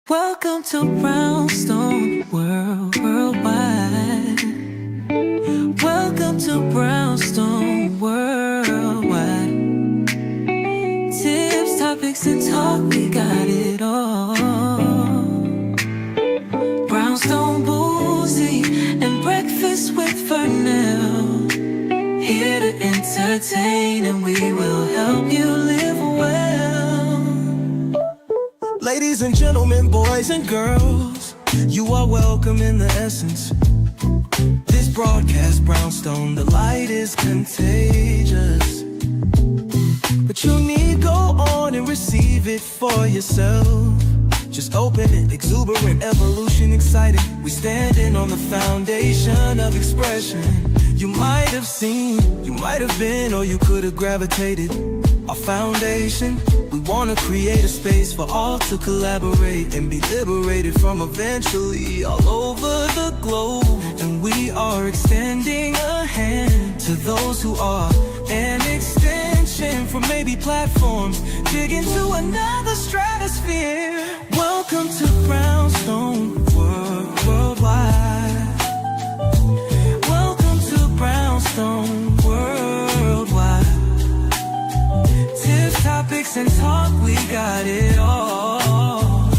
Welcome to Brownstone Worldwide. Welcome to Brownstone Worldwide. Tips, topics, and talk, we got it all. Brownstone Boozy and Breakfast with Fernell. Here to entertain, and we will help you live well. Ladies and gentlemen, boys and girls, you are welcome in the essence. This broadcast, Brownstone, the light is contagious. But you need go on and receive it for yourself. Just open it, exuberant, evolution, excited. We standing on the foundation of expression. You might have seen, you might have been, or you could have gravitated. Our foundation, we want to create a space for all to collaborate and be liberated from eventually all over the globe. And we are extending a hand to those who are an extension from maybe platforms, dig into another stratosphere. Welcome to Brownstone Worldwide. Welcome to Brownstone Worldwide. Tips, topics, and talk, we got it all.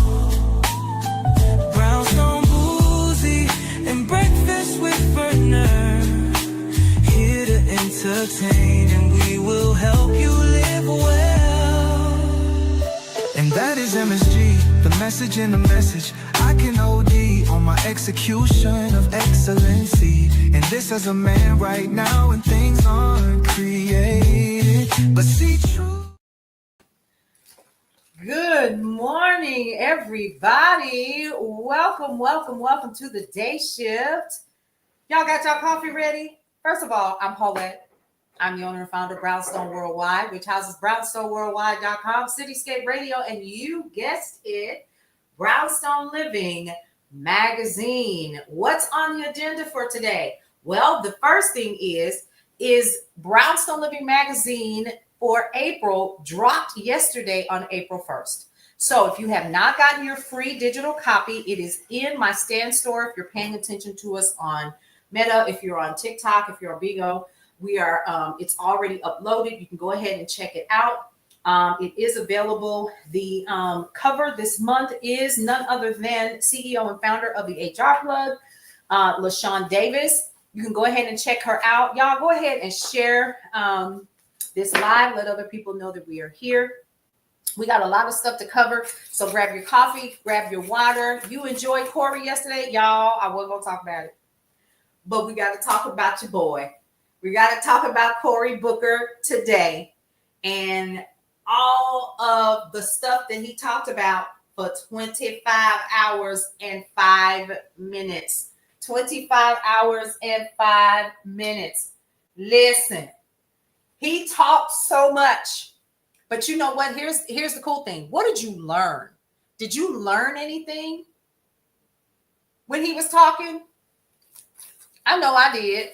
Brownstone Boozy and Breakfast with Fernell. Here to entertain, and we will help you live well. And that is MSG, the message in the message. I can OD on my execution of excellency. And this as a man right now, and things aren't created, but see true. Good morning, everybody. Welcome to the day shift. Y'all got y'all coffee ready? First of all, I'm Paulette. I'm the owner and founder of Brownstone Worldwide, which houses brownstoneworldwide.com, Cityscape Radio, and you guessed it, Brownstone Living Magazine. What's on the agenda for today? Well, the first thing is Brownstone Living Magazine for April dropped yesterday on April 1st. So if you have not gotten your free digital copy, it is in my stand store. If you're paying attention to us on Meta, if you're on TikTok, if you're on Bigo, it's already uploaded. You can go ahead and check it out. It is available. The cover this month is none other than CEO and founder of the HR Plug, LaShawn Davis. You can go ahead and check her out. Y'all go ahead and share this live. Let other people know that we are here. We got a lot of stuff to cover. So grab your coffee, grab your water. You enjoyed Cory yesterday. Y'all, I wasn't going to talk about it. But we got to talk about your boy. We got to talk about Cory Booker today and all of the stuff that he talked about for 25 hours and 5 minutes. 25 hours and 5 minutes. Listen, he talked so much. But you know what? Here's the cool thing. What did you learn? Did you learn anything when he was talking? I know I did.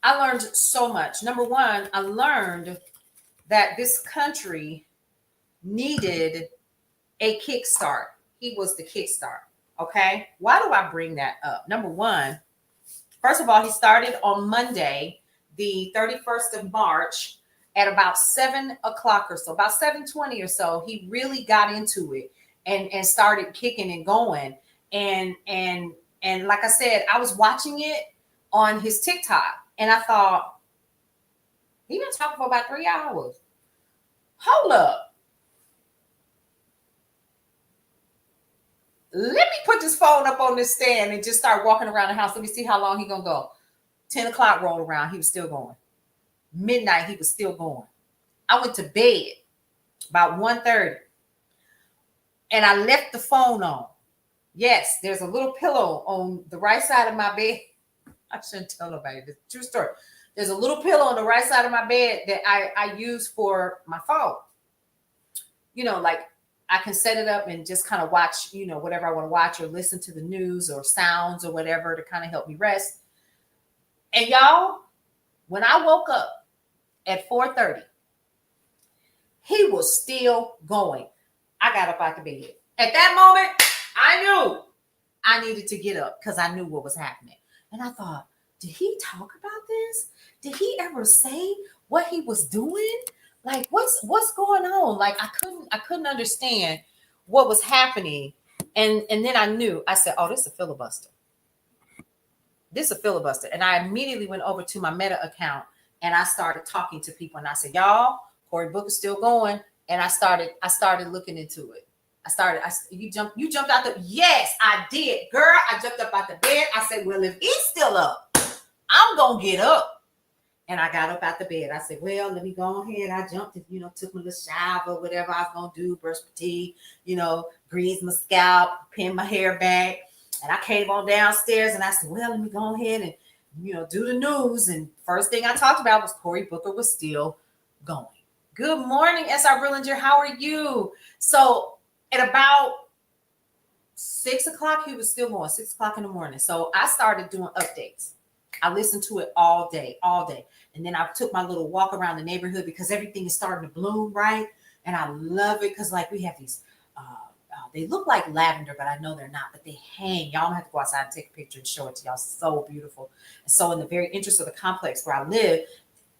I learned so much. Number one, I learned that this country needed a kickstart. He was the kickstart. Okay. Why do I bring that up? Number one, first of all, he started on Monday, the 31st of March at about 7 o'clock or so, about 7:20 or so. He really got into it and started kicking and going. And like I said, I was watching it on his TikTok. And I thought, he been talking for about 3 hours. Hold up. Let me put this phone up on this stand and just start walking around the house. Let me see how long he gonna go. 10 o'clock rolled around. He was still going. Midnight, he was still going. I went to bed about 1:30. And I left the phone on. Yes, there's a little pillow on the right side of my bed. I shouldn't tell nobody. It's a true story. There's a little pillow on the right side of my bed that I use for my phone. You know, like I can set it up and just kind of watch, you know, whatever I want to watch or listen to the news or sounds or whatever to kind of help me rest. And y'all, when I woke up at 4:30, he was still going. I got up out the bed. At that moment, I knew I needed to get up because I knew what was happening. And I thought, did he talk about this? Did he ever say what he was doing? Like, what's going on? Like, I couldn't understand what was happening. And then I knew. I said, oh, this is a filibuster. This is a filibuster. And I immediately went over to my Meta account and I started talking to people. And I said, y'all, Cory book is still going. And I started looking into it. You jumped out the, yes, I did. Girl, I jumped up out the bed. I said, well, if he's still up, I'm going to get up. And I got up out the bed. I said, well, let me go ahead. I jumped and, took my little shower, whatever I was going to do, brush my teeth, grease my scalp, pin my hair back. And I came on downstairs and I said, well, let me go ahead and, do the news. And first thing I talked about was Cory Booker was still going. Good morning, S.R. Brillinger. How are you? So at about 6 o'clock, he was still going, 6 o'clock in the morning. So I started doing updates. I listened to it all day. And then I took my little walk around the neighborhood because everything is starting to bloom, right? And I love it because, like, we have these, they look like lavender, but I know they're not, but they hang. Y'all don't have to go outside and take a picture and show it to y'all. So beautiful. And so in the very interest of the complex where I live,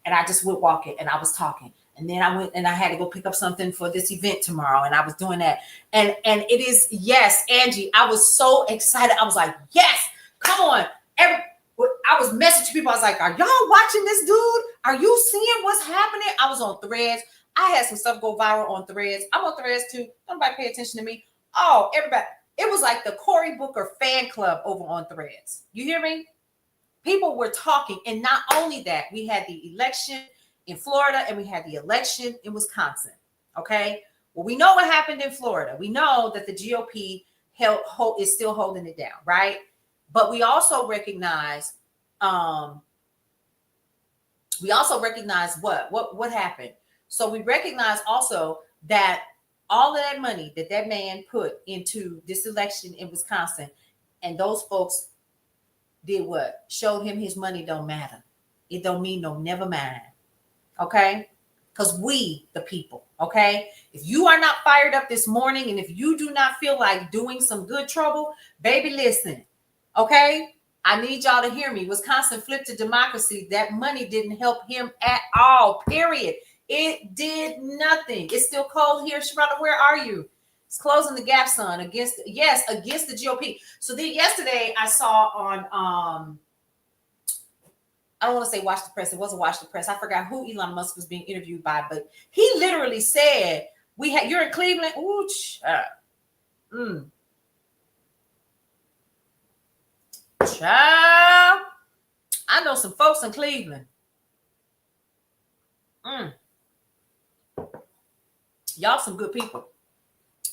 and I just went walking and I was talking. And then I went and I had to go pick up something for this event tomorrow. And I was doing that. And it is, yes, Angie, I was so excited. I was like, yes, come on. I was messaging people. I was like, are y'all watching this dude? Are you seeing what's happening? I was on Threads. I had some stuff go viral on Threads. I'm on Threads too. Nobody pay attention to me. Oh, everybody. It was like the Cory Booker fan club over on Threads. You hear me? People were talking. And not only that, we had the election in Florida and we had the election in Wisconsin. Okay. Well, we know what happened in Florida. We know that the GOP is still holding it down, right? But we also recognize what happened. So we recognize also that all of that money that man put into this election in Wisconsin, and those folks did what? Showed him his money don't matter. It don't mean no never mind. Okay? Because we, the people, okay? If you are not fired up this morning and if you do not feel like doing some good trouble, baby, listen. Okay? I need y'all to hear me. Wisconsin flipped to democracy. That money didn't help him at all, period. It did nothing. It's still cold here. Sharona, where are you? It's closing the gap, son, against the GOP. So then yesterday I saw on, I don't want to say Watch the Press. It wasn't Watch the Press. I forgot who Elon Musk was being interviewed by, but he literally said, you're in Cleveland. Ooh, Child, I know some folks in Cleveland. Y'all some good people.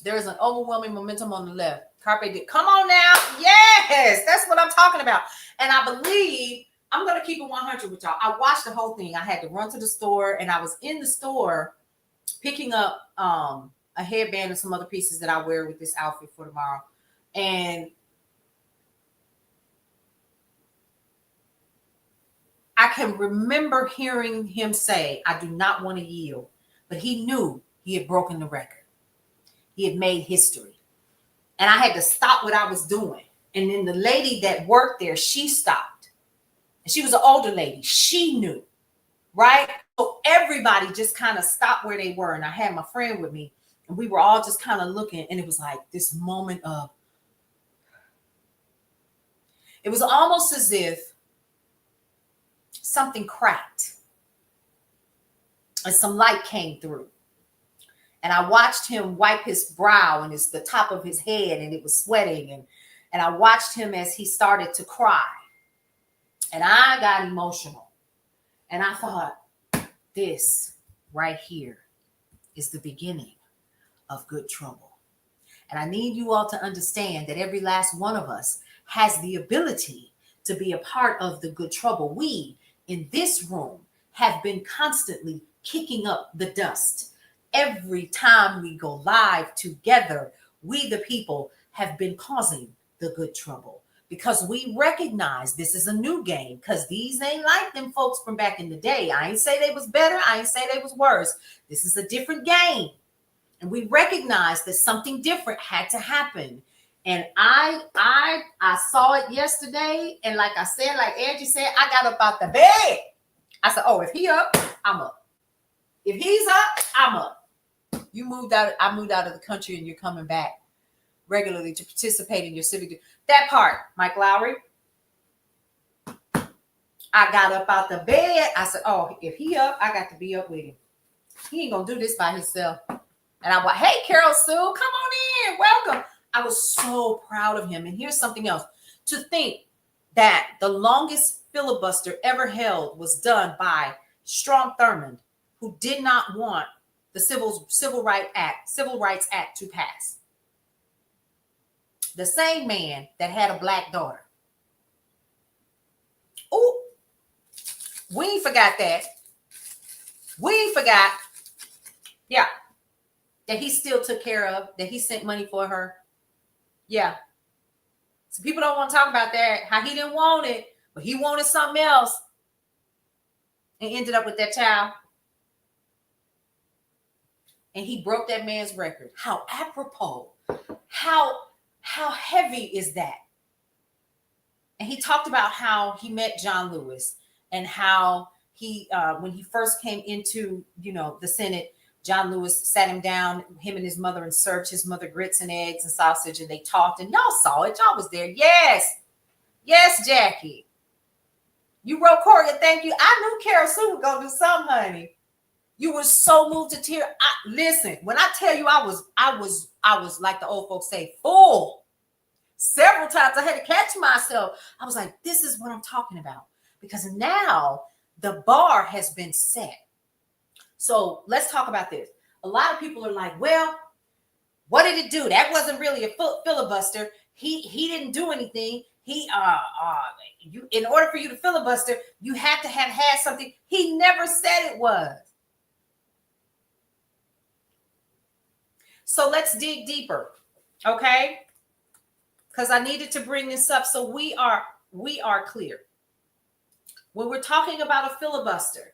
There is an overwhelming momentum on the left. Carpe diem. Come on now. Yes, that's what I'm talking about. And I believe, I'm going to keep it 100 with y'all. I watched the whole thing. I had to run to the store, and I was in the store picking up a headband and some other pieces that I wear with this outfit for tomorrow. And I can remember hearing him say, I do not want to yield. But he knew he had broken the record. He had made history. And I had to stop what I was doing. And then the lady that worked there, she stopped. And she was an older lady. She knew, right? So everybody just kind of stopped where they were. And I had my friend with me. And we were all just kind of looking. And it was like this moment of, it was almost as if something cracked and some light came through. And I watched him wipe his brow and the top of his head, and it was sweating. And I watched him as he started to cry. And I got emotional. And I thought, this right here is the beginning of good trouble. And I need you all to understand that every last one of us has the ability to be a part of the good trouble. We in this room have been constantly kicking up the dust. Every time we go live together, we the people have been causing the good trouble because we recognize this is a new game, because these ain't like them folks from back in the day. I ain't say they was better. I ain't say they was worse. This is a different game. And we recognize that something different had to happen. And I saw it yesterday, and like I said, like Angie said, I got up out the bed. I said, "Oh, if he up, I'm up. If he's up, I'm up." I moved out of the country, and you're coming back regularly to participate in your civic duty. That part, Mike Lowry. I got up out the bed. I said, "Oh, if he up, I got to be up with him. He ain't gonna do this by himself." And I went, "Hey, Carol Sue, come on in. Welcome." I was so proud of him. And here's something else. To think that the longest filibuster ever held was done by Strom Thurmond, who did not want the Civil Rights Act to pass. The same man that had a black daughter. Oh, we ain't forgot that. We ain't forgot. Yeah. That he still took care of, that he sent money for her. Yeah. So people don't want to talk about that, how he didn't want it, but he wanted something else and ended up with that child. And he broke that man's record. How apropos. How heavy is that? And he talked about how he met John Lewis and how he, when he first came into, the Senate, John Lewis sat him down, him and his mother, and served his mother grits and eggs and sausage, and they talked, and y'all saw it. Y'all was there. Yes, Jackie. You wrote Cory, thank you. I knew Carol Sue was gonna do something, honey. You were so moved to tears. Listen, when I tell you, I was like the old folks say, full. Several times I had to catch myself. I was like, this is what I'm talking about, because now the bar has been set. So let's talk about this. A lot of people are like, well, what did it do? That wasn't really a filibuster. He didn't do anything. In order for you to filibuster, you have to have had something. He never said it was. So let's dig deeper, okay? Because I needed to bring this up so we are clear. When we're talking about a filibuster,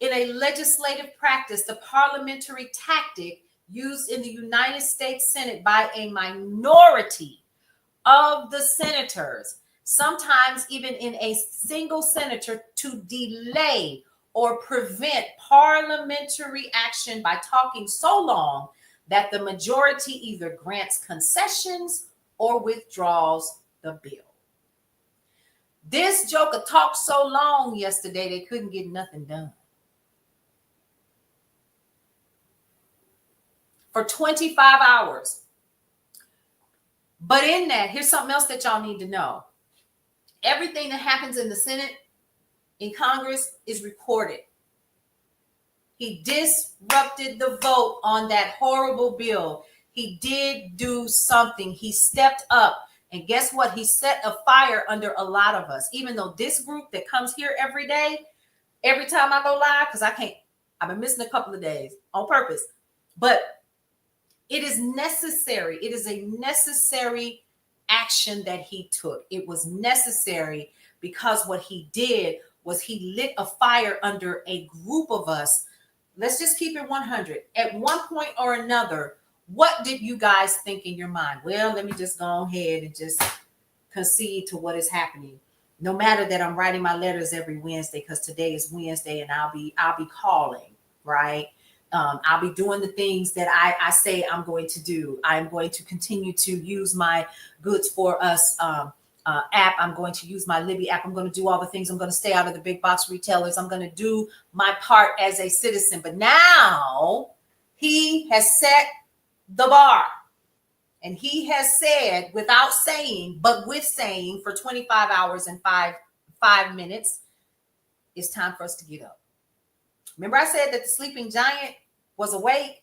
in a legislative practice, the parliamentary tactic used in the United States Senate by a minority of the senators, sometimes even in a single senator, to delay or prevent parliamentary action by talking so long that the majority either grants concessions or withdraws the bill. This joker talked so long yesterday they couldn't get nothing done. For 25 hours. But in that, here's something else that y'all need to know. Everything that happens in the Senate, in Congress, is recorded. He disrupted the vote on that horrible bill. He did do something. He stepped up. And guess what? He set a fire under a lot of us. Even though this group that comes here every day, every time I go live, because I've been missing a couple of days on purpose. But it is necessary. It is a necessary action that he took. It was necessary because what he did was he lit a fire under a group of us. Let's just keep it 100. At one point or another, what did you guys think in your mind? Well, let me just go ahead and just concede to what is happening. No matter that I'm writing my letters every Wednesday, because today is Wednesday, and I'll be calling, right? I'll be doing the things that I say I'm going to do. I'm going to continue to use my Goods for Us app. I'm going to use my Libby app. I'm going to do all the things. I'm going to stay out of the big box retailers. I'm going to do my part as a citizen. But now he has set the bar. And he has said, without saying, but with saying, for 25 hours and five minutes, it's time for us to get up. Remember I said that the sleeping giant was awake?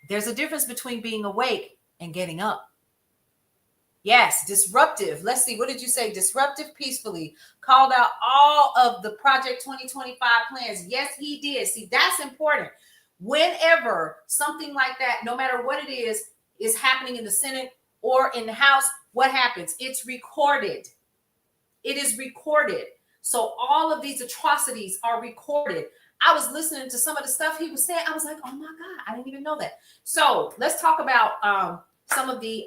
There's a difference between being awake and getting up. Yes, disruptive. Let's see, what did you say? Disruptive peacefully. Called out all of the Project 2025 plans. Yes, he did. See, that's important. Whenever something like that, no matter what it is happening in the Senate or in the House, what happens? It's recorded. It is recorded. So all of these atrocities are recorded. I was listening to some of the stuff he was saying. I was like, oh my God, I didn't even know that. So let's talk about some of the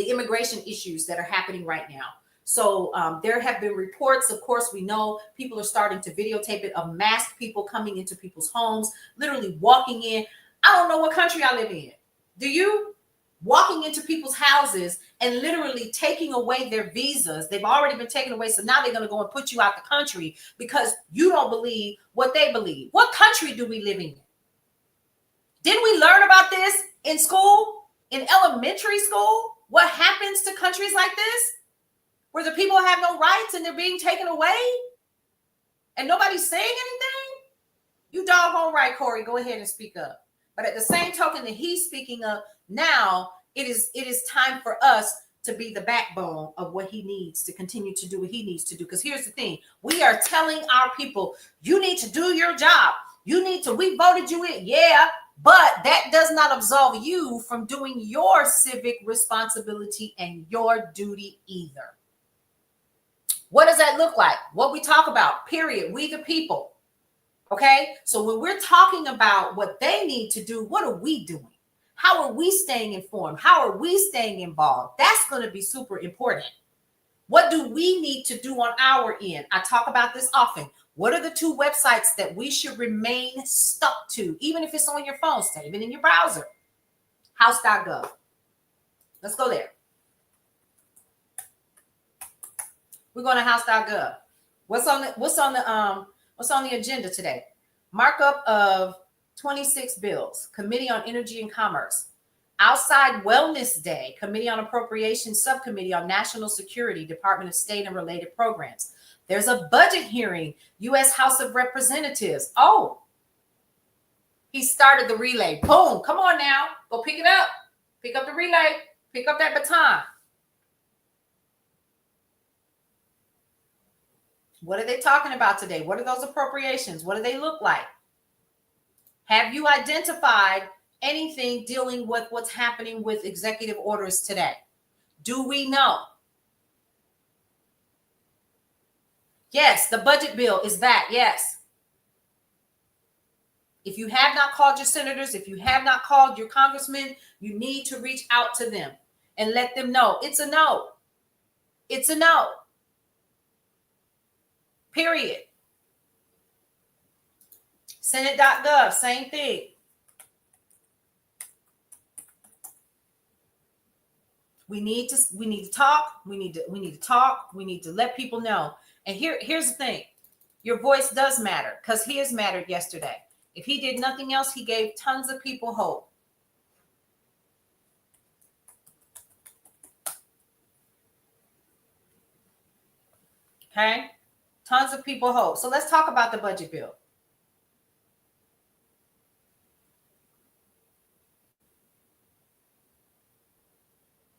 immigration issues that are happening right now. So there have been reports, of course, we know people are starting to videotape it, of masked people coming into people's homes, literally walking in. I don't know what country I live in. Do you? Walking into people's houses and literally taking away their visas. They've already been taken away. So now they're going to go and put you out the country because you don't believe what they believe. What country do we live in? Didn't we learn about this in school, in elementary school? What happens to countries like this, where the people have no rights and they're being taken away and nobody's saying anything? You doggone right, Cory. Go ahead and speak up. But at the same token that he's speaking up, now it is time for us to be the backbone of what he needs to continue to do what he needs to do. Because here's the thing. We are telling our people, you need to do your job. You need to, we voted you in. Yeah, but that does not absolve you from doing your civic responsibility and your duty either. What does that look like? What we talk about, period. We the people. Okay, so when we're talking about what they need to do, what are we doing? How are we staying informed? How are we staying involved? That's going to be super important. What do we need to do on our end? I talk about this often. What are the 2 websites that we should remain stuck to, even if it's on your phone, save it in your browser? House.gov. Let's go there. We're going to house.gov. What's on the agenda today? Markup of 26 bills. Committee on Energy and Commerce. Outside Wellness Day. Committee on Appropriations. Subcommittee on National Security. Department of State and related programs. There's a budget hearing. U.S. House of Representatives. Oh, he started the relay. Boom. Come on now. Go pick it up. Pick up the relay. Pick up that baton. What are they talking about today? What are those appropriations? What do they look like? Have you identified anything dealing with what's happening with executive orders today? Do we know? Yes, the budget bill is that. Yes. If you have not called your senators, if you have not called your congressmen, you need to reach out to them and let them know it's a no. It's a no. Period. Senate.gov, same thing. We need to talk. We need to talk. We need to let people know. And here's the thing. Your voice does matter, because his mattered yesterday. If he did nothing else, he gave tons of people hope. Okay? Tons of people hope. So let's talk about the budget bill.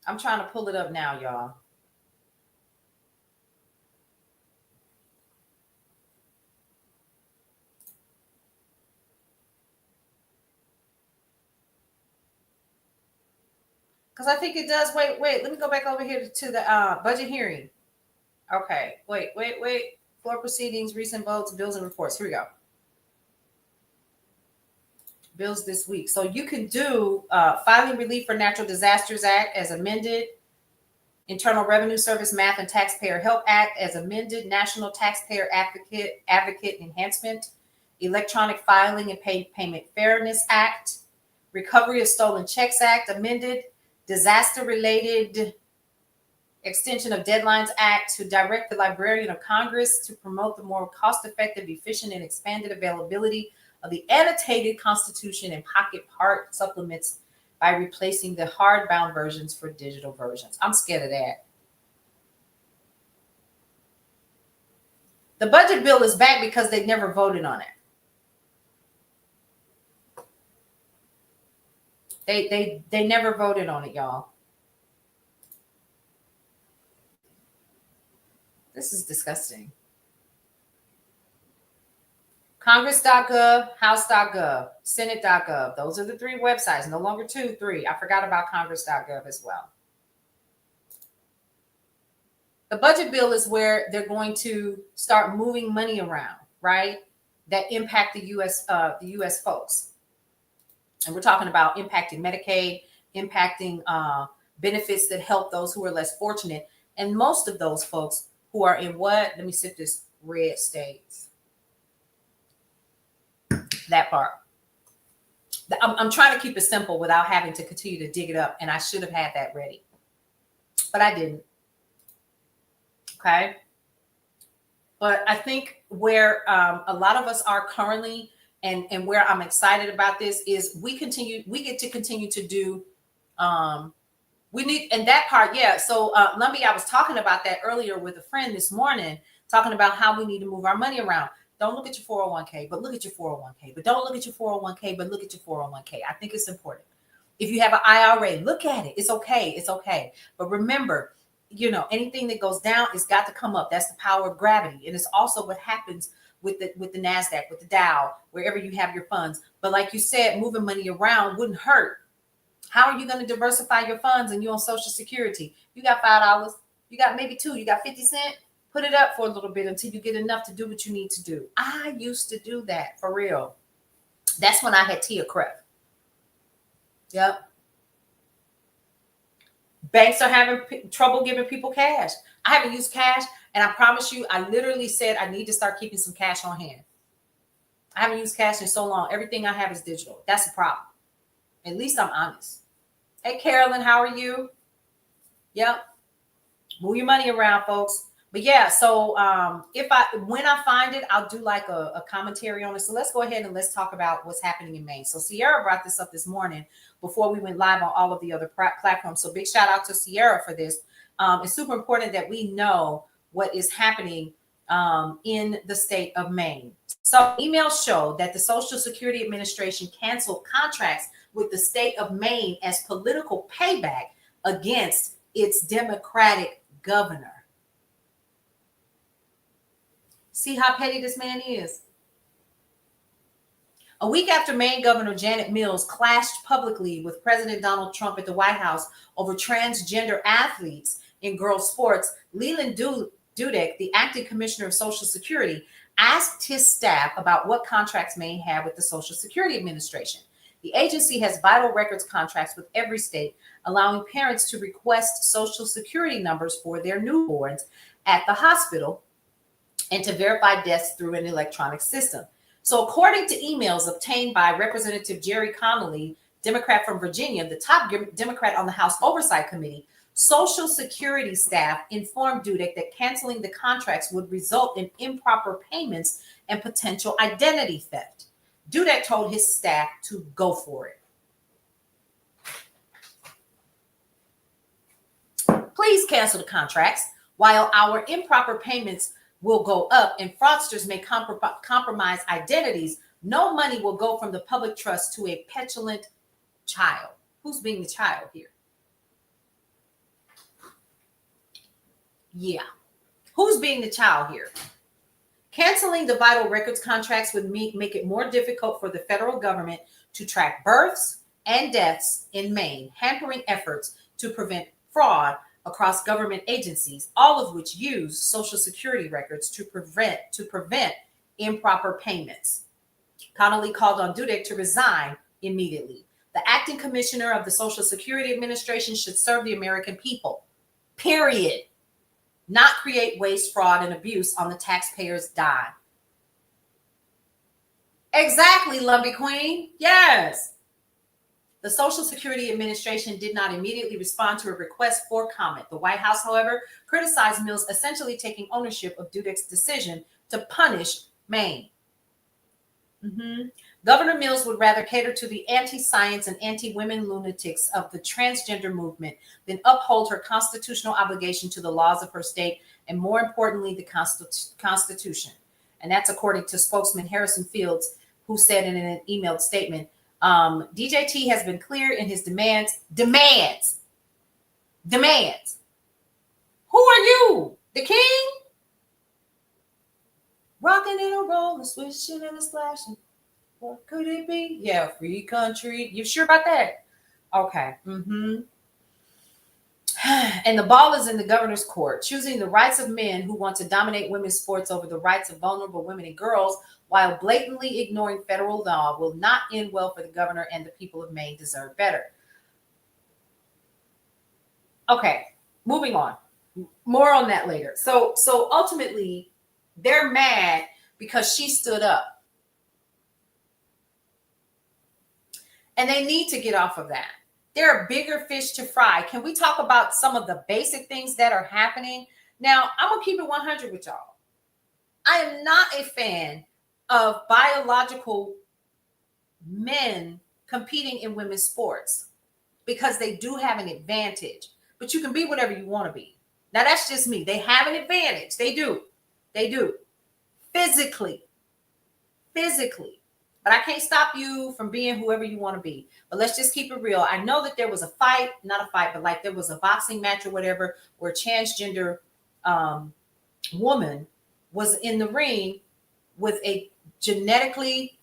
I'm trying to pull it up now, y'all. Because I think it does. Wait. Let me go back over here to the budget hearing. Okay. Wait. Floor proceedings, recent votes, bills and reports. Here we go. Bills this week. So you can do Filing Relief for Natural Disasters Act as amended, Internal Revenue Service Math and Taxpayer Help Act as amended, National Taxpayer Advocate Enhancement, Electronic Filing and Payment Fairness Act, Recovery of Stolen Checks Act amended, Disaster-Related Extension of Deadlines Act to direct the Librarian of Congress to promote the more cost-effective, efficient, and expanded availability of the annotated Constitution and pocket part supplements by replacing the hardbound versions for digital versions. I'm scared of that. The budget bill is back because they never voted on it. They never voted on it, y'all. This is disgusting. Congress.gov, House.gov, Senate.gov. Those are the 3 websites. No longer 2, 3. I forgot about Congress.gov as well. The budget bill is where they're going to start moving money around, right? That impact the U.S. folks. And we're talking about impacting Medicaid, impacting benefits that help those who are less fortunate. And most of those folks who are in what? Let me sip this red states. That part. I'm trying to keep it simple without having to continue to dig it up. And I should have had that ready, but I didn't. Okay. But I think where a lot of us are currently, and where I'm excited about this, is we get to continue to do, we need, and that part, yeah. So Lumbee, I was talking about that earlier with a friend this morning, talking about how we need to move our money around. Don't look at your 401k, but look at your 401k. But don't look at your 401k, but look at your 401k. I think it's important. If you have an IRA, look at it. It's okay. It's okay. But remember, you know, anything that goes down, it's got to come up. That's the power of gravity. And it's also what happens with the NASDAQ, with the Dow, wherever you have your funds. But like you said, moving money around wouldn't hurt. How are you going to diversify your funds and you're on Social Security? You got $5. You got maybe $2. You got 50 cents. Put it up for a little bit until you get enough to do what you need to do. I used to do that for real. That's when I had Tia Cref. Yep. Banks are having trouble giving people cash. I haven't used cash, and I promise you, I literally said I need to start keeping some cash on hand. I haven't used cash in so long. Everything I have is digital. That's a problem. At least I'm honest. Hey, Carolyn, how are you? Yep. Move your money around, folks. But yeah, so when I find it, I'll do like a commentary on it. So let's go ahead and let's talk about what's happening in Maine. So Sierra brought this up this morning before we went live on all of the other platforms. So big shout out to Sierra for this. It's super important that we know what is happening in the state of Maine. So emails show that the Social Security Administration canceled contracts with the state of Maine as political payback against its Democratic governor. See how petty this man is. A week after Maine Governor Janet Mills clashed publicly with President Donald Trump at the White House over transgender athletes in girls' sports, Leland Dudek, the acting commissioner of Social Security, asked his staff about what contracts Maine had with the Social Security Administration. The agency has vital records contracts with every state, allowing parents to request Social Security numbers for their newborns at the hospital and to verify deaths through an electronic system. So according to emails obtained by Representative Jerry Connolly, Democrat from Virginia, the top Democrat on the House Oversight Committee, Social Security staff informed Dudek that canceling the contracts would result in improper payments and potential identity theft. Dudek told his staff to go for it. Please cancel the contracts. While our improper payments will go up and fraudsters may compromise identities, no money will go from the public trust to a petulant child. Who's being the child here? Yeah. Who's being the child here? Canceling the vital records contracts would make it more difficult for the federal government to track births and deaths in Maine, hampering efforts to prevent fraud across government agencies, all of which use Social Security records to prevent improper payments. Connolly called on Dudek to resign immediately. The acting commissioner of the Social Security Administration should serve the American people, period. Not create waste, fraud, and abuse on the taxpayer's dime. Exactly, Lumbee Queen. Yes. The Social Security Administration did not immediately respond to a request for comment. The White House, however, criticized Mills, essentially taking ownership of Dudek's decision to punish Maine. Governor Mills would rather cater to the anti-science and anti-women lunatics of the transgender movement than uphold her constitutional obligation to the laws of her state and, more importantly, the Constitution. And that's according to spokesman Harrison Fields, who said in an emailed statement, DJT has been clear in his demands. Who are you? The king? Rocking and a rolling, swishing and a splashing. What could it be? Yeah, free country. You sure about that? Okay. And the ball is in the governor's court, choosing the rights of men who want to dominate women's sports over the rights of vulnerable women and girls while blatantly ignoring federal law will not end well for the governor, and the people of Maine deserve better. Okay, moving on. More on that later. So ultimately, they're mad because she stood up. And they need to get off of that. There are bigger fish to fry. Can we talk about some of the basic things that are happening? Now, I'm going to keep it 100 with y'all. I am not a fan of biological men competing in women's sports because they do have an advantage. But you can be whatever you want to be. Now, that's just me. They have an advantage. They do. They do. Physically. But I can't stop you from being whoever you want to be. But let's just keep it real. I know that there was a fight, not a fight, but like there was a boxing match or whatever where a transgender woman was in the ring with a genetically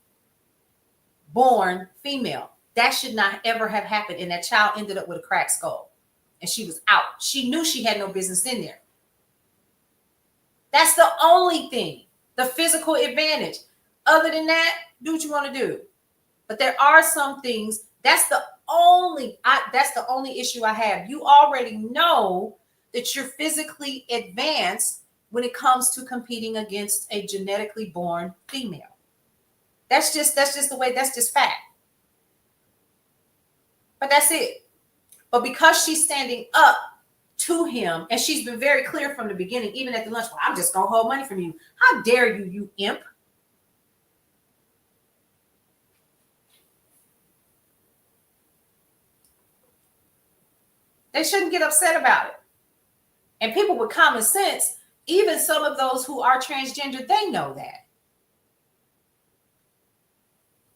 born female. That should not ever have happened. And that child ended up with a cracked skull. And she was out. She knew she had no business in there. That's the only thing. The physical advantage. Other than that, do what you want to do. But there are some things. That's the only issue I have. You already know that you're physically advanced when it comes to competing against a genetically born female. That's just the way. That's just fact. But that's it. But because she's standing up to him, and she's been very clear from the beginning, even at the lunch, well, I'm just gonna hold money from you. How dare you, you imp? They shouldn't get upset about it. And people with common sense, even some of those who are transgender, they know that.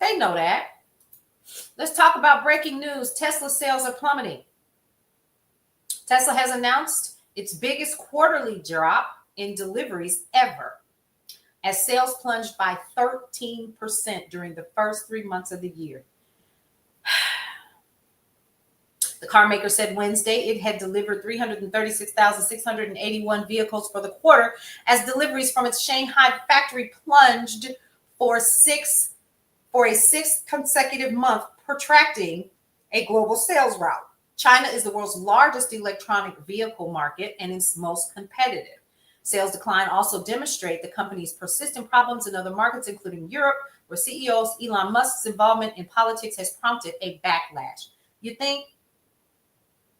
They know that. Let's talk about breaking news. Tesla sales are plummeting. Tesla has announced its biggest quarterly drop in deliveries ever, as sales plunged by 13% during the first 3 months of the year. The car maker said Wednesday it had delivered 336,681 vehicles for the quarter, as deliveries from its Shanghai factory plunged for a sixth consecutive month, protracting a global sales rout. China is the world's largest electronic vehicle market and its most competitive. Sales decline also demonstrate the company's persistent problems in other markets, including Europe, where CEO's Elon Musk's involvement in politics has prompted a backlash. You think?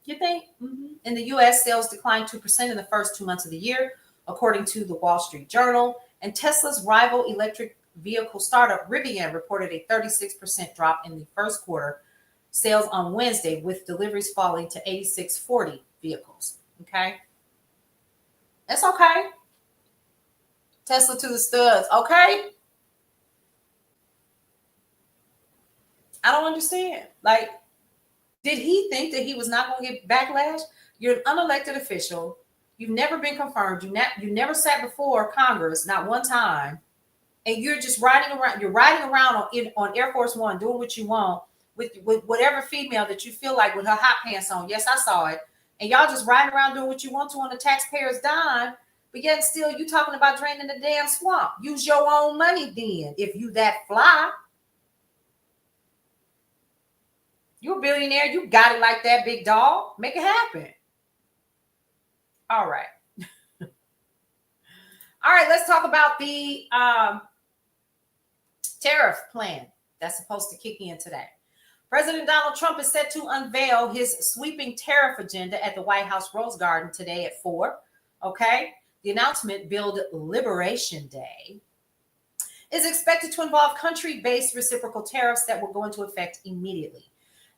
Mm-hmm. In the U.S., sales declined 2% in the first 2 months of the year, according to the Wall Street Journal. And Tesla's rival electric vehicle startup Rivian reported a 36% drop in the first quarter sales on Wednesday, with deliveries falling to 8,640 vehicles. Okay. That's okay. Tesla to the studs. Okay. I don't understand. Like, did he think that he was not going to get backlash? You're an unelected official. You've never been confirmed. You never sat before Congress, not one time. And you're just riding around. You're riding around on Air Force One, doing what you want with whatever female that you feel like with her hot pants on. Yes, I saw it. And y'all just riding around doing what you want to on the taxpayer's dime. But yet still you talking about draining the damn swamp. Use your own money then, if you that fly. You're a billionaire. You got it like that, big dog. Make it happen. All right. All right, let's talk about the tariff plan that's supposed to kick in today. President Donald Trump is set to unveil his sweeping tariff agenda at the White House Rose Garden today at 4. Okay. The announcement, billed Liberation Day, is expected to involve country-based reciprocal tariffs that will go into effect immediately.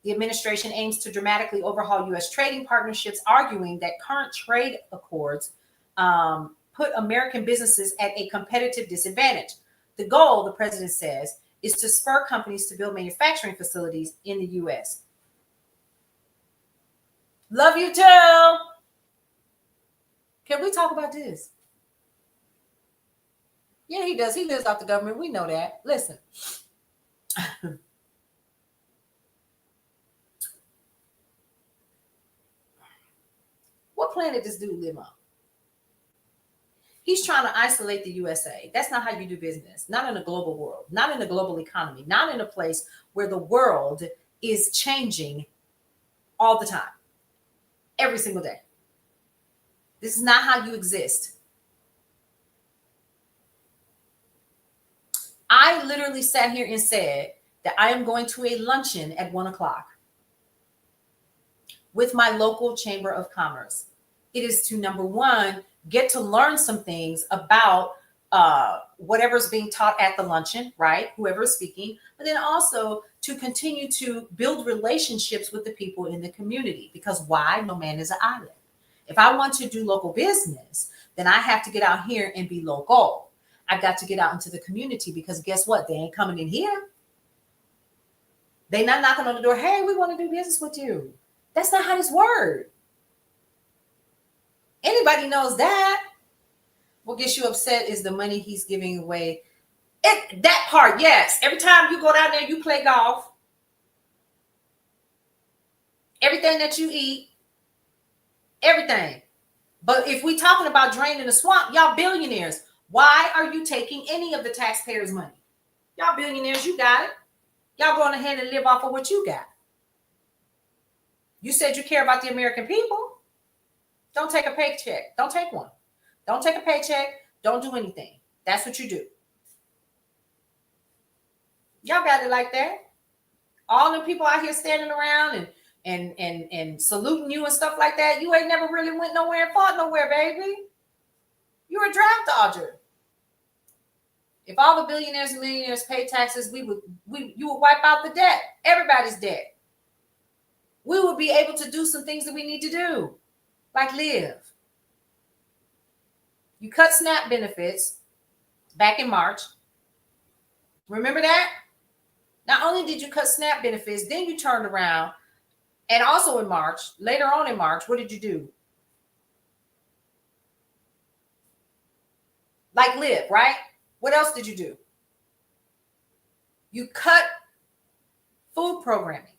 The administration aims to dramatically overhaul U.S. trading partnerships, arguing that current trade accords put American businesses at a competitive disadvantage. The goal, the president says, is to spur companies to build manufacturing facilities in the U.S. Love you too. Can we talk about this? Yeah, he does. He lives off the government. We know that. Listen. What planet does dude live on? He's trying to isolate the USA. That's not how you do business. Not in a global world. Not in a global economy. Not in a place where the world is changing all the time. every single day. This is not how you exist. I literally sat here and said that I am going to a luncheon at 1:00 with my local chamber of commerce. It is to, number one, get to learn some things about whatever's being taught at the luncheon, right? Whoever's speaking, but then also to continue to build relationships with the people in the community. Because why? No man is an island. If I want to do local business, then I have to get out here and be local. I've got to get out into the community, because guess what? They ain't coming in here. They not knocking on the door. Hey, we want to do business with you. That's not how this works. Anybody knows that. What gets you upset is the money he's giving away. That part, yes. Every time you go down there, you play golf. Everything that you eat, everything. But if we're talking about draining the swamp, y'all billionaires, why are you taking any of the taxpayers' money? Y'all billionaires, you got it. Y'all going ahead and live off of what you got. You said you care about the American people. Don't take a paycheck. Don't take one. Don't take a paycheck. Don't do anything. That's what you do. Y'all got it like that. All the people out here standing around and saluting you and stuff like that. You ain't never really went nowhere and fought nowhere, baby. You're a draft dodger. If all the billionaires and millionaires paid taxes, you would wipe out the debt. Everybody's debt. We would be able to do some things that we need to do, like live. You cut SNAP benefits back in March. Remember that? Not only did you cut SNAP benefits, then you turned around, and also in March, later on in March, what did you do? Like live, right? What else did you do? You cut food programming.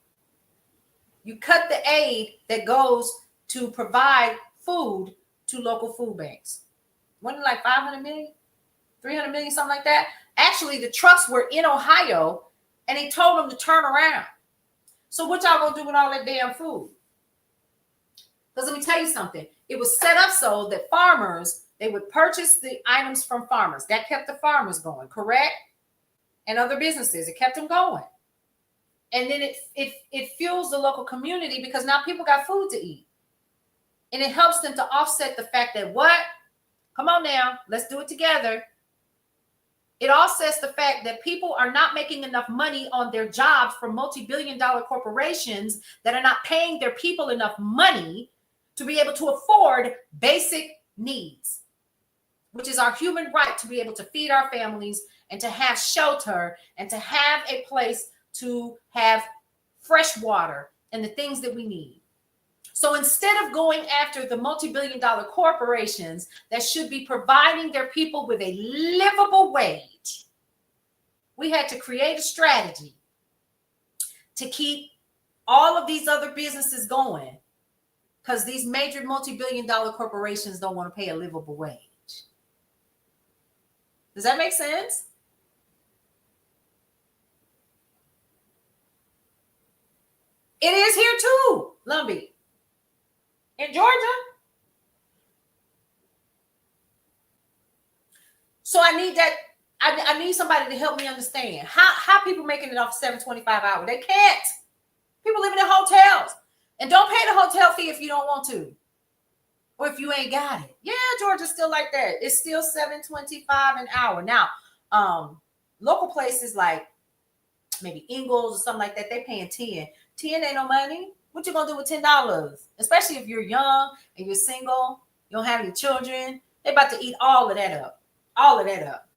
You cut the aid that goes to provide food to local food banks. Wasn't it like 500 million, 300 million, something like that? Actually, the trucks were in Ohio, and they told them to turn around. So what y'all gonna do with all that damn food? Because let me tell you something. It was set up so that farmers, they would purchase the items from farmers. That kept the farmers going, correct? And other businesses, it kept them going. And then it fuels the local community, because now people got food to eat. And it helps them to offset the fact that what? Come on now, let's do it together. It offsets the fact that people are not making enough money on their jobs from multi-billion-dollar corporations that are not paying their people enough money to be able to afford basic needs, which is our human right to be able to feed our families and to have shelter and to have a place to have fresh water and the things that we need. So instead of going after the multi-billion-dollar corporations that should be providing their people with a livable wage, we had to create a strategy to keep all of these other businesses going, because these major multi-billion-dollar corporations don't want to pay a livable wage. Does that make sense? It is here too, Lumbee. In Georgia. So I need that. I need somebody to help me understand how people making it off $7.25 hour. They can't. People living in hotels. And don't pay the hotel fee if you don't want to. Or if you ain't got it. Yeah, Georgia's still like that. It's still $7.25 an hour. Now, local places like maybe Ingles or something like that, they paying 10. 10 ain't no money. What you gonna do with $10? Especially if you're young and you're single, you don't have any children. They about to eat all of that up. All of that up.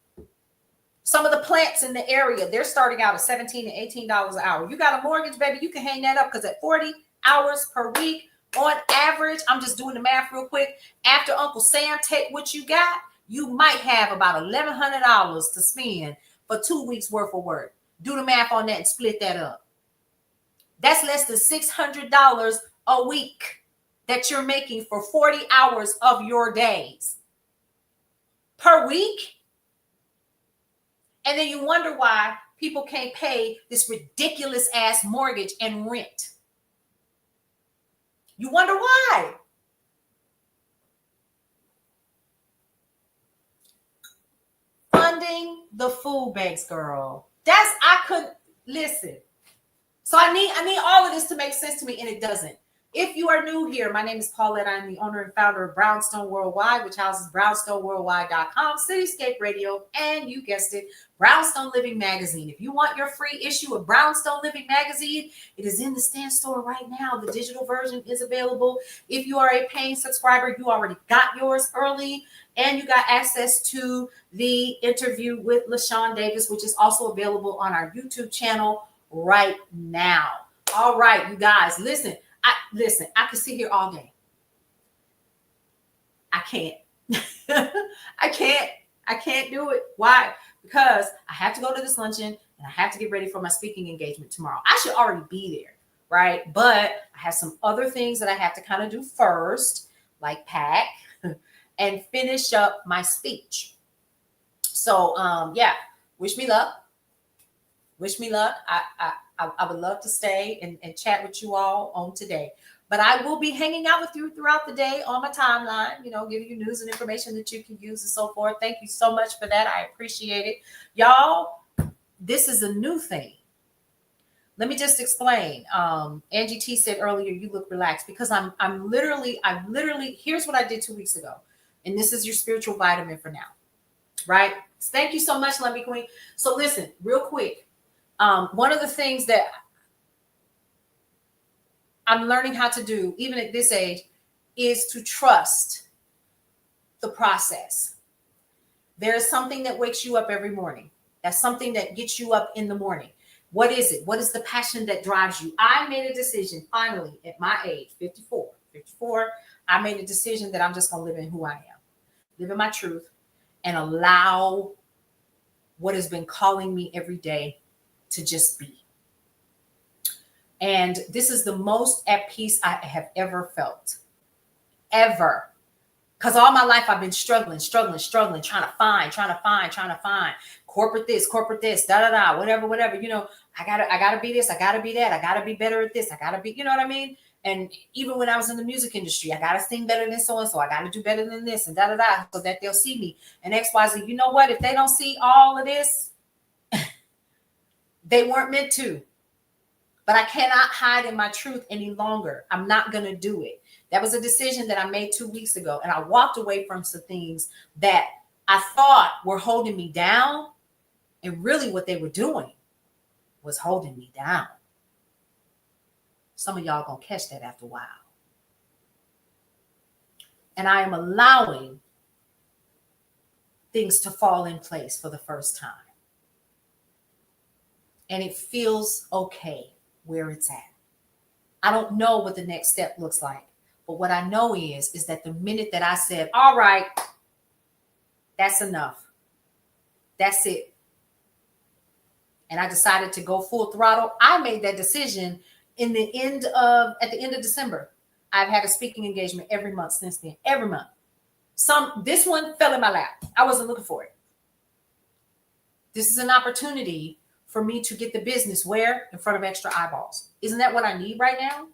Some of the plants in the area, they're starting out at $17 and $18 an hour. You got a mortgage, baby, you can hang that up, because at 40 hours per week, on average, I'm just doing the math real quick. After Uncle Sam take what you got, you might have about $1,100 to spend for 2 weeks worth of work. Do the math on that and split that up. That's less than $600 a week that you're making for 40 hours of your days per week. And then you wonder why people can't pay this ridiculous ass mortgage and rent. You wonder why? Funding the food banks, girl. I couldn't listen. So I need all of this to make sense to me, and it doesn't. If you are new here, my name is Paulette. I'm the owner and founder of Brownstone Worldwide, which houses brownstoneworldwide.com, Cityscape Radio, and you guessed it, Brownstone Living Magazine. If you want your free issue of Brownstone Living Magazine, it is in the stand store right now. The digital version is available. If you are a paying subscriber, you already got yours early, and you got access to the interview with LaShawn Davis, which is also available on our YouTube channel right now. All right, you guys, listen. I could sit here all day. I can't. I can't do it. Why? Because I have to go to this luncheon and I have to get ready for my speaking engagement tomorrow. I should already be there, right? But I have some other things that I have to kind of do first, like pack and finish up my speech. So yeah, wish me luck. Wish me luck. I would love to stay and chat with you all on today. But I will be hanging out with you throughout the day on my timeline, giving you news and information that you can use and so forth. Thank you so much for that. I appreciate it. Y'all, this is a new thing. Let me just explain. Angie T said earlier, you look relaxed because I'm literally, here's what I did 2 weeks ago. And this is your spiritual vitamin for now, right? Thank you so much, Lumby Queen. So listen, real quick. One of the things that I'm learning how to do, even at this age, is to trust the process. There is something that wakes you up every morning. That's something that gets you up in the morning. What is it? What is the passion that drives you? I made a decision finally at my age, 54, I made a decision that I'm just going to live in who I am, live in my truth, and allow what has been calling me every day to just be. And this is the most at peace I have ever felt. Ever. Because all my life I've been struggling, trying to find. Corporate this, whatever. I gotta be this, I gotta be that, I gotta be better at this, I gotta be, you know what I mean? And even when I was in the music industry, I gotta sing better than so-and-so, I gotta do better than this, and so that they'll see me. And XYZ, you know what? If they don't see all of this, they weren't meant to. But I cannot hide in my truth any longer. I'm not going to do it. That was a decision that I made 2 weeks ago. And I walked away from some things that I thought were holding me down. And really what they were doing was holding me down. Some of y'all going to catch that after a while. And I am allowing things to fall in place for the first time. And it feels okay where it's at. I don't know what the next step looks like, but what I know is that the minute that I said, all right, that's enough. That's it. And I decided to go full throttle. I made that decision at the end of December. I've had a speaking engagement every month since then, every month. This one fell in my lap. I wasn't looking for it. This is an opportunity for me to get the business where? In front of extra eyeballs. Isn't that what I need right now?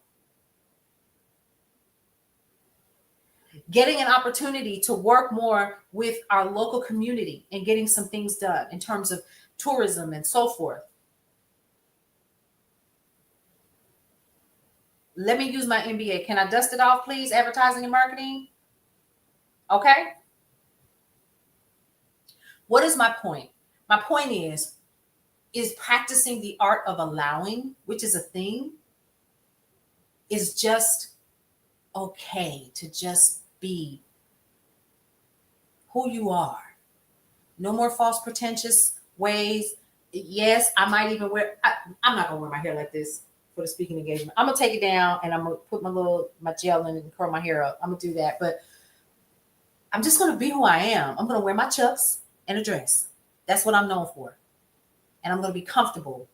Getting an opportunity to work more with our local community and getting some things done in terms of tourism and so forth. Let me use my MBA. Can I dust it off, please? Advertising and marketing. Okay. What is my point? My point is practicing the art of allowing, which is a thing, is just okay to just be who you are. No more false, pretentious ways. Yes, I might even I'm not gonna wear my hair like this for the speaking engagement. I'm gonna take it down and I'm gonna put my gel in and curl my hair up. I'm gonna do that, but I'm just gonna be who I am. I'm gonna wear my chucks and a dress. That's what I'm known for. And I'm going to be comfortable.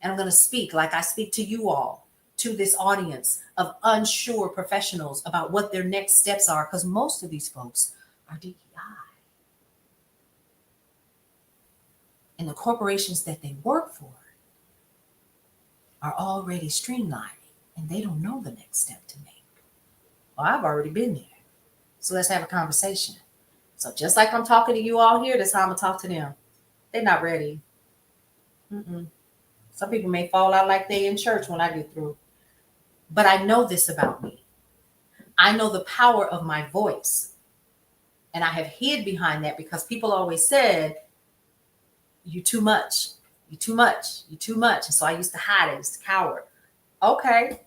And I'm going to speak like I speak to you all, to this audience of unsure professionals about what their next steps are. Because most of these folks are DEI. And the corporations that they work for are already streamlining. And they don't know the next step to make. Well, I've already been there. So let's have a conversation. So just like I'm talking to you all here, that's how I'm gonna talk to them. They're not ready. Mm-mm. Some people may fall out like they in church when I get through. But I know this about me. I know the power of my voice. And I have hid behind that because people always said, you too much, you too much, you too much. And so I used to hide it, I used to cower. Okay.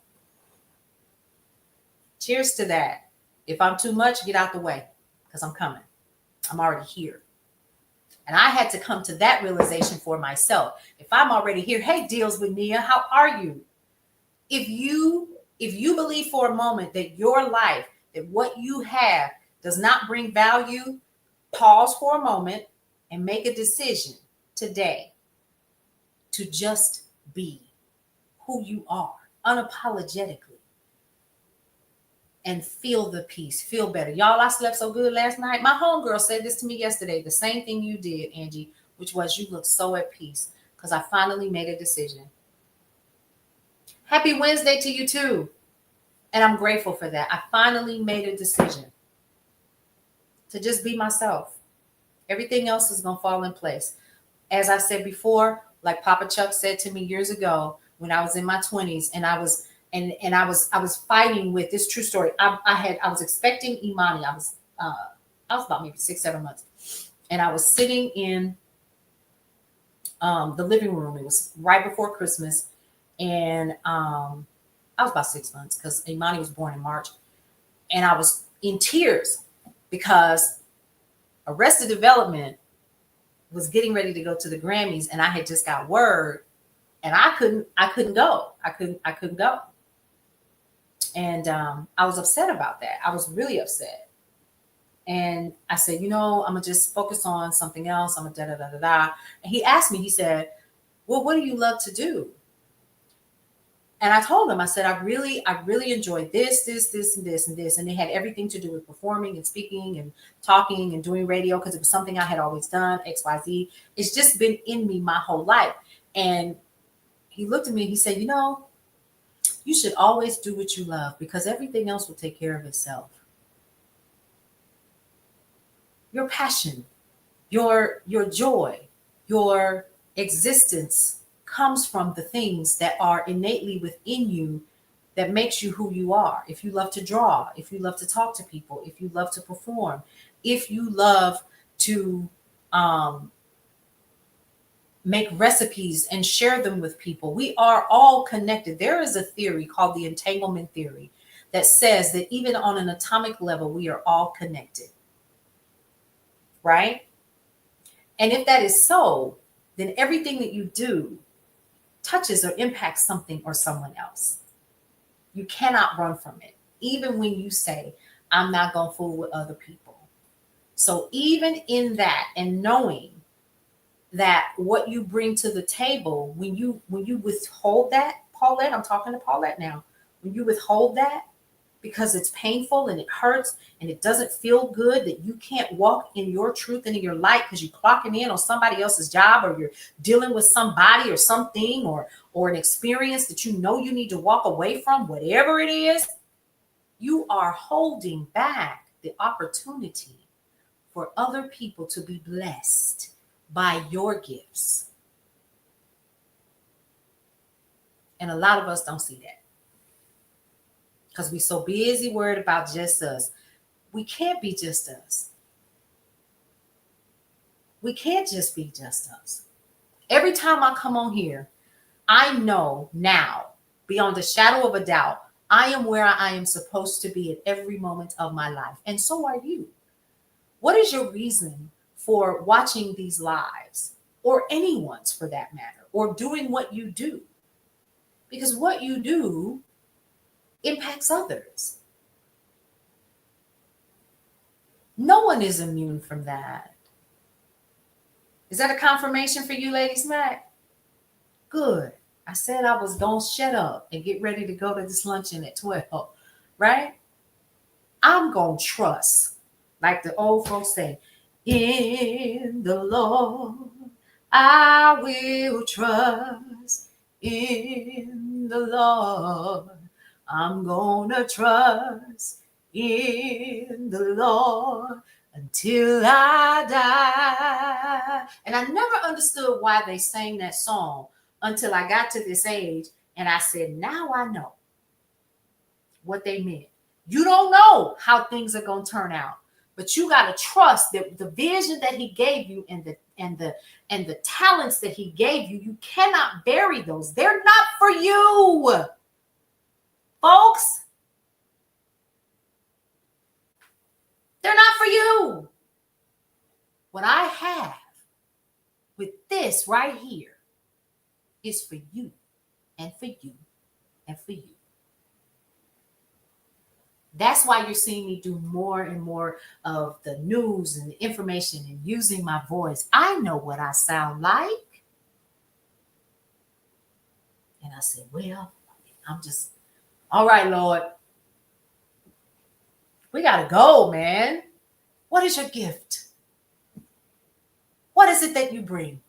Cheers to that. If I'm too much, get out the way because I'm coming. I'm already here. And I had to come to that realization for myself. If I'm already here, hey, Deals with Nia, how are you? If you believe for a moment that your life, that what you have does not bring value, pause for a moment and make a decision today to just be who you are unapologetically and feel the peace, feel better. Y'all, I slept so good last night. My homegirl said this to me yesterday, the same thing you did, Angie, which was you look so at peace because I finally made a decision. Happy Wednesday to you too. And I'm grateful for that. I finally made a decision to just be myself. Everything else is going to fall in place. As I said before, like Papa Chuck said to me years ago when I was in my 20s and I was fighting with this true story. I was expecting Imani. I was about maybe 6-7 months. And I was sitting in the living room. It was right before Christmas. And I was about 6 months because Imani was born in March. And I was in tears because Arrested Development was getting ready to go to the Grammys, and I had just got word, and I couldn't go. I couldn't go. And I was upset about that. I was really upset. And I said, I'm gonna just focus on something else. I'm gonna da da da da da. And he asked me, he said, well, what do you love to do? And I told him, I said, I really enjoyed this, and this, and this. And they had everything to do with performing and speaking and talking and doing radio because it was something I had always done, XYZ. It's just been in me my whole life. And he looked at me and he said, you should always do what you love because everything else will take care of itself. Your passion, your joy, your existence comes from the things that are innately within you that makes you who you are. If you love to draw, if you love to talk to people, if you love to perform, if you love to make recipes and share them with people, we are all connected. There is a theory called the entanglement theory that says that even on an atomic level, we are all connected, right? And if that is so, then everything that you do touches or impacts something or someone else. You cannot run from it, even when you say, I'm not going to fool with other people. So even in that and knowing that what you bring to the table, when you withhold that, Paulette, I'm talking to Paulette now, when you withhold that because it's painful and it hurts and it doesn't feel good, that you can't walk in your truth and in your light because you're clocking in on somebody else's job or you're dealing with somebody or something or an experience that you know you need to walk away from, whatever it is, you are holding back the opportunity for other people to be blessed by your gifts. And a lot of us don't see that because we're so busy worried about just us. We can't be just us. We can't just be just us. Every time I come on here, I know now, beyond a shadow of a doubt, I am where I am supposed to be at every moment of my life. And so are you. What is your reason for watching these lives, or anyone's for that matter, or doing what you do? Because what you do impacts others. No one is immune from that. Is that a confirmation for you, Lady Smack? Good. I said I was going to shut up and get ready to go to this luncheon at 12, right? I'm going to trust, like the old folks say, in the Lord, I will trust in the Lord. I'm going to trust in the Lord until I die. And I never understood why they sang that song until I got to this age and I said, now I know what they meant. You don't know how things are going to turn out, but you got to trust that the vision that he gave you and the talents that he gave you, you cannot bury those. They're not for you, folks. They're not for you. What I have with this right here is for you and for you and for you. That's why you're seeing me do more and more of the news and the information and using my voice. I know what I sound like. And I said, well, I'm just, all right, Lord. We got to go, man. What is your gift? What is it that you bring?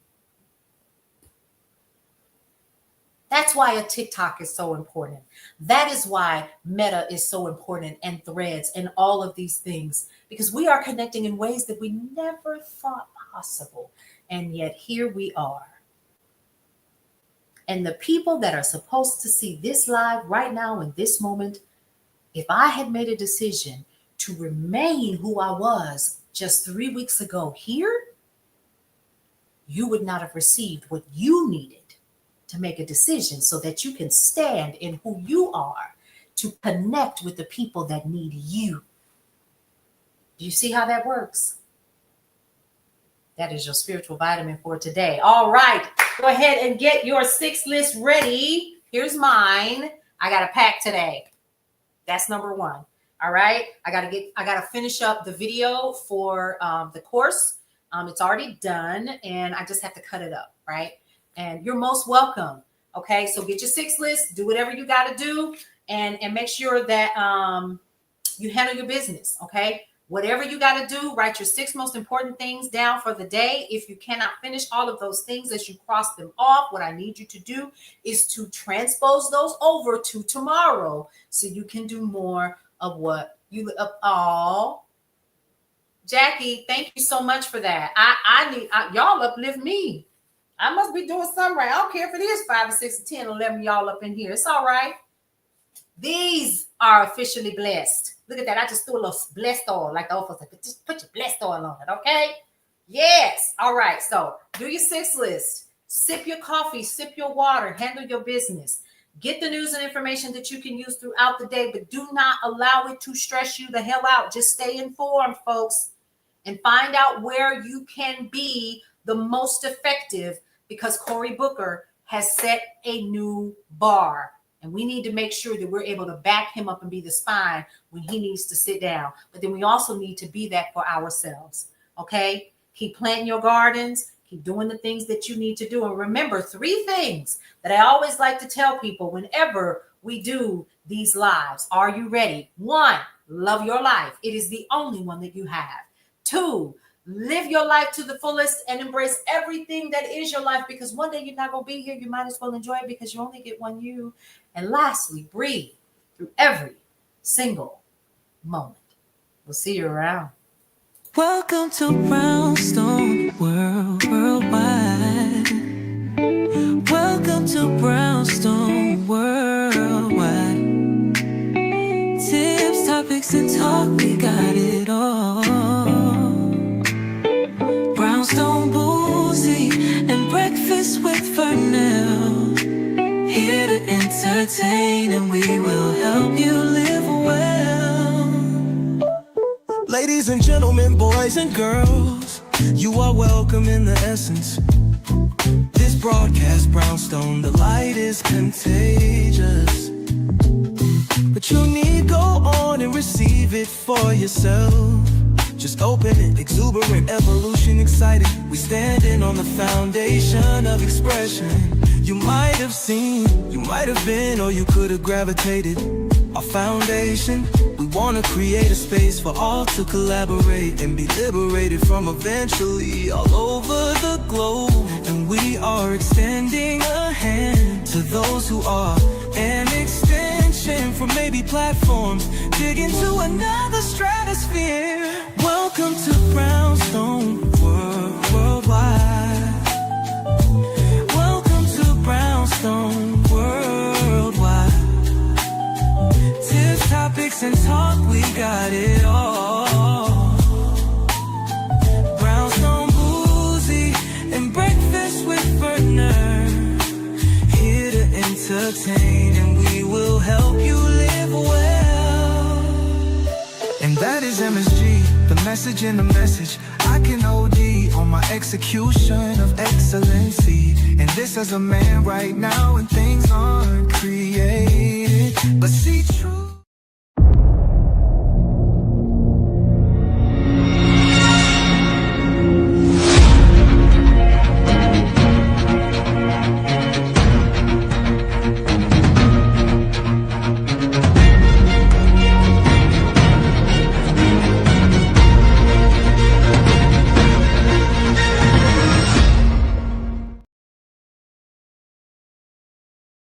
That's why a TikTok is so important. That is why Meta is so important, and Threads and all of these things, because we are connecting in ways that we never thought possible. And yet here we are. And the people that are supposed to see this live right now in this moment, if I had made a decision to remain who I was just 3 weeks ago here, you would not have received what you needed to make a decision so that you can stand in who you are to connect with the people that need you. Do you see how that works? That is your spiritual vitamin for today. All right, go ahead and get your 6 list ready. Here's mine. I got a pack today. That's number 1. All right, I gotta finish up the video for the course. It's already done, and I just have to cut it up, right? And you're most welcome. Okay, so get your 6 list, do whatever you got to do, and make sure that you handle your business. Okay, whatever you got to do, write your 6 most important things down for the day. If you cannot finish all of those things as you cross them off, what I need you to do is to transpose those over to tomorrow so you can do more of what you all. Jackie, thank you so much for that. I need y'all uplift me. I must be doing something right. I don't care if it is 5 or 6 or 10 or 11 y'all up in here. It's all right. These are officially blessed. Look at that. I just threw a little blessed oil, like the old folks like, just put your blessed oil on it, okay? Yes. All right. So do your 6 list. Sip your coffee, sip your water, handle your business. Get the news and information that you can use throughout the day, but do not allow it to stress you the hell out. Just stay informed, folks, and find out where you can be the most effective, because Cory Booker has set a new bar, and we need to make sure that we're able to back him up and be the spine when he needs to sit down. But then we also need to be that for ourselves, okay? Keep planting your gardens. Keep doing the things that you need to do. And remember 3 things that I always like to tell people whenever we do these lives. Are you ready? 1, love your life. It is the only one that you have. 2, live your life to the fullest and embrace everything that is your life, because one day you're not going to be here. You might as well enjoy it because you only get one you. And lastly, breathe through every single moment. We'll see you around. Welcome to Brownstone Worldwide. Welcome to Brownstone Worldwide. Tips, topics, and talk, we got it all. Brownstone Boozy and Breakfast with Vernell. Here to entertain, and we will help you live well. Ladies and gentlemen, boys and girls, you are welcome in the essence. This broadcast, Brownstone, the light is contagious. But you need go on and receive it for yourself. Just open it, exuberant, evolution, excited. We standing on the foundation of expression. You might have seen, you might have been, or you could have gravitated. Our foundation, we want to create a space for all to collaborate and be liberated from eventually all over the globe. And we are extending a hand to those who are an extension from maybe baby platforms, dig into another stratosphere. Welcome to Brownstone Worldwide. Welcome to Brownstone Worldwide. Tips, topics, and talk, we got it all. Brownstone Boozy and Breakfast with Verner, here to entertain, and we will help you live well. And that is MSG, the message in the message. I can OD on my execution of excellency, and this as a man right now, and things aren't